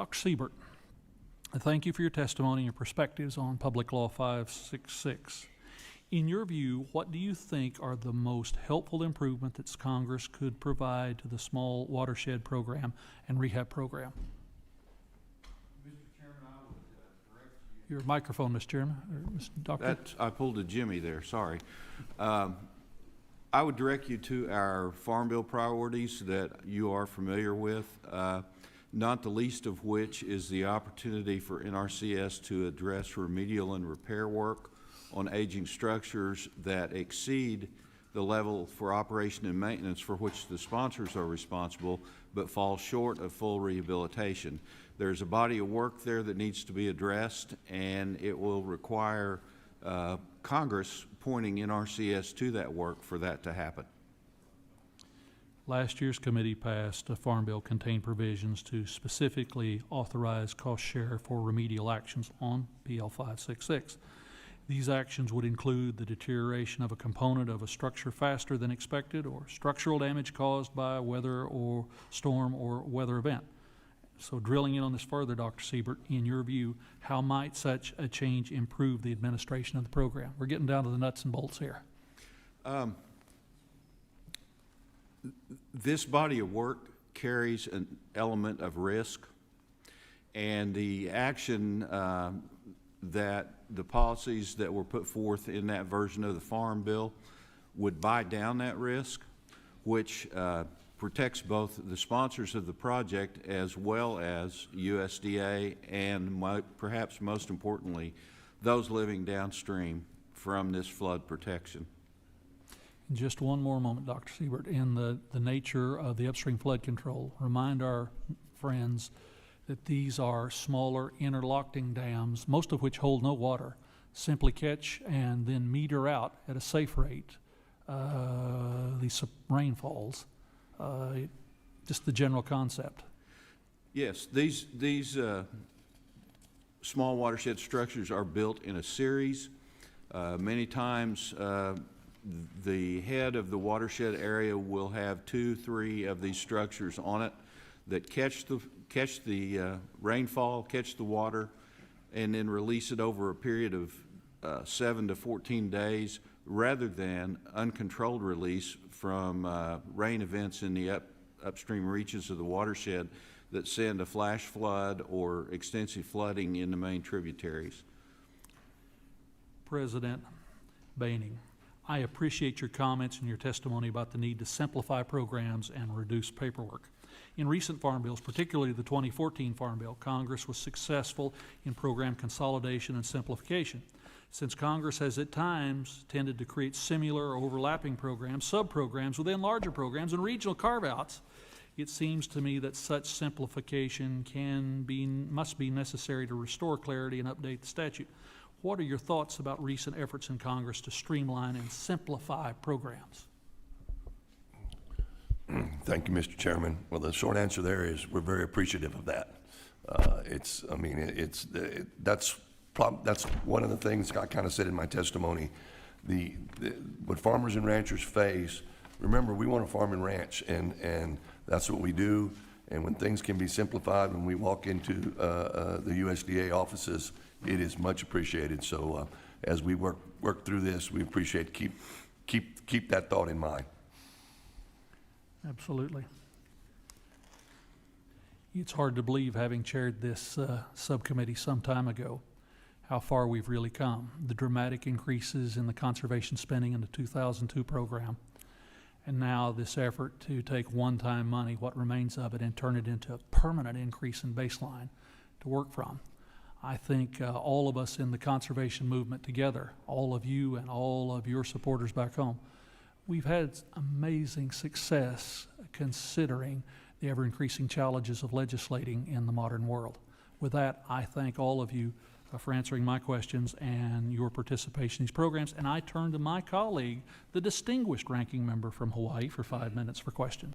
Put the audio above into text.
Dr. Siebert, thank you for your testimony and your perspectives on Public Law 566. In your view, what do you think are the most helpful improvement that Congress could provide to the small watershed program and rehab program? Mr. Chairman, I would direct you. Your microphone, Mr. Chairman, or Mr. Doctor. I pulled a Jimmy there, sorry. I would direct you to our Farm Bill priorities that you are familiar with, not the least of which is the opportunity for NRCS to address remedial and repair work on aging structures that exceed the level for operation and maintenance for which the sponsors are responsible, but fall short of full rehabilitation. There's a body of work there that needs to be addressed, and it will require Congress pointing NRCS to that work for that to happen. Last year's committee passed a Farm Bill contained provisions to specifically authorize cost share for remedial actions on PL 566. These actions would include the deterioration of a component of a structure faster than expected, or structural damage caused by weather or storm or weather event. So drilling in on this further, Dr. Siebert, in your view, how might such a change improve the administration of the program? We're getting down to the nuts and bolts here. This body of work carries an element of risk, and the action that the policies that were put forth in that version of the Farm Bill would buy down that risk, which protects both the sponsors of the project as well as USDA and perhaps most importantly, those living downstream from this flood protection. Just one more moment, Dr. Siebert. In the nature of the upstream flood control, remind our friends that these are smaller interlocking dams, most of which hold no water, simply catch and then meter out at a safe rate these rainfalls. Just the general concept. Yes, these small watershed structures are built in a series. Many times the head of the watershed area will have 2, 3 of these structures on it that catch the rainfall, catch the water, and then release it over a period of 7 to 14 days, rather than uncontrolled release from rain events in the upstream reaches of the watershed that send a flash flood or extensive flooding in the main tributaries. President Boehning, I appreciate your comments and your testimony about the need to simplify programs and reduce paperwork. In recent farm bills, particularly the 2014 Farm Bill, Congress was successful in program consolidation and simplification. Since Congress has at times tended to create similar or overlapping programs, sub-programs within larger programs, and regional carve-outs, it seems to me that such simplification must be necessary to restore clarity and update the statute. What are your thoughts about recent efforts in Congress to streamline and simplify programs? Thank you, Mr. Chairman. Well, the short answer there is we're very appreciative of that. That's one of the things I kind of said in my testimony. What farmers and ranchers face, remember, we want to farm and ranch, and that's what we do. And when things can be simplified, when we walk into the USDA offices, it is much appreciated. So as we work through this, we appreciate keep that thought in mind. Absolutely. It's hard to believe, having chaired this subcommittee some time ago, how far we've really come. The dramatic increases in the conservation spending in the 2002 program, and now this effort to take one-time money, what remains of it, and turn it into a permanent increase in baseline to work from. I think all of us in the conservation movement together, all of you and all of your supporters back home, we've had amazing success considering the ever-increasing challenges of legislating in the modern world. With that, I thank all of you for answering my questions and your participation in these programs, and I turn to my colleague, the distinguished ranking member from Hawaii, for 5 minutes for questions.